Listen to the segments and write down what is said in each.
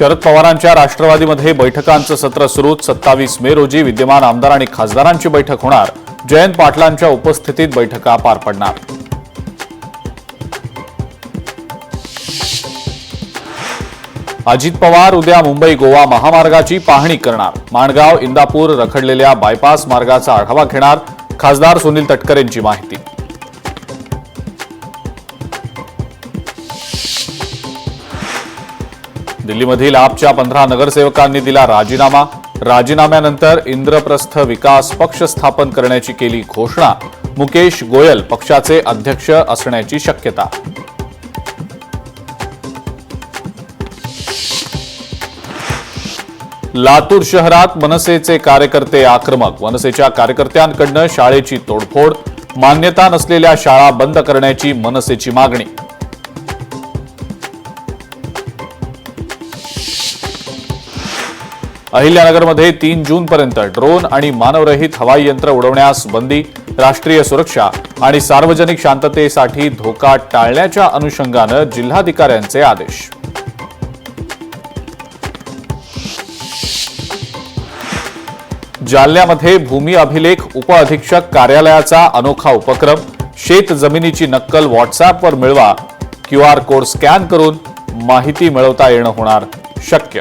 शरद पवारांच्या राष्ट्रवादीमध्ये बैठकांचं सत्र सुरू. 27 मे रोजी विद्यमान आमदार आणि खासदारांची बैठक होणार. जयंत पाटलांच्या उपस्थितीत बैठका पार पडणार. अजित पवार उद्या मुंबई गोवा महामार्गाची पाहणी करणार. माणगाव इंदापूर रखडलेल्या बायपास मार्गाचा आढावा घेणार. खासदार सुनील तटकरेंची माहिती. दिल्लीमधील आपच्या 15 नगरसेवकांनी दिला राजीनामा. राजीनाम्यानंतर इंद्रप्रस्थ विकास पक्ष स्थापन करण्याची केली घोषणा. मुकेश गोयल पक्षाचे अध्यक्ष असण्याची शक्यता. लातूर शहरात मनसेचे कार्यकर्ते आक्रमक. मनसेच्या कार्यकर्त्यांकडून शाळेची तोडफोड. मान्यता नसलेल्या शाळा बंद करण्याची मनसेची मागणी. अहिल्यानगरमध्ये 3 जूनपर्यंत ड्रोन आणि मानवरहित हवाई यंत्र उडवण्यास बंदी. राष्ट्रीय सुरक्षा आणि सार्वजनिक शांततेसाठी धोका टाळण्याच्या अनुषंगानं जिल्हाधिकाऱ्यांचे आदेश. जालन्यामध्ये भूमी अभिलेख उपअधीक्षक कार्यालयाचा अनोखा उपक्रम. शेत जमिनीची नक्कल व्हॉट्सअॅपवर मिळवा. QR कोड स्कॅन करून माहिती मिळवता येणं होणार शक्य.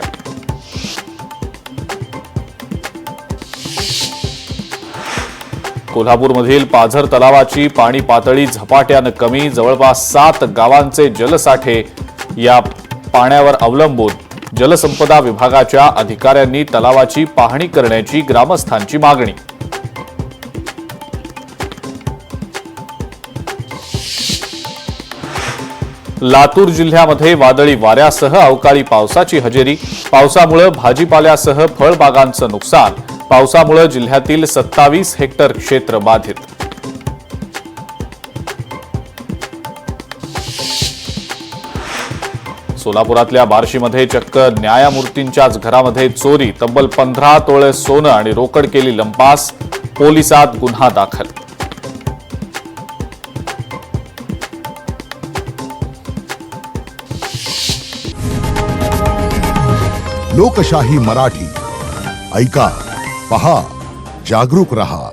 कोल्हापूरमधील पाझर तलावाची पाणी पातळी झपाट्यानं कमी. जवळपास 7 गावांचे जलसाठे या पाण्यावर अवलंबून. जलसंपदा विभागाच्या अधिकाऱ्यांनी तलावाची पाहणी करण्याची ग्रामस्थांची मागणी. लातूर जिल्ह्यामध्ये वादळी वाऱ्यासह अवकाळी पावसाची हजेरी. पावसामुळे भाजीपाल्यासह फळबागांचं नुकसान. पावसामुळे जिल्ह्यातील 27 हेक्टर क्षेत्र बाधित. सोलापुरातल्या बार्शीमध्ये चक्क न्यायमूर्तींच्याच घरामध्ये चोरी. तब्बल 15 तोळे सोनं आणि रोकड केली लंपास. पोलिसात गुन्हा दाखल. लोकशाही मराठी ऐका, पहा, जागरूक रहा.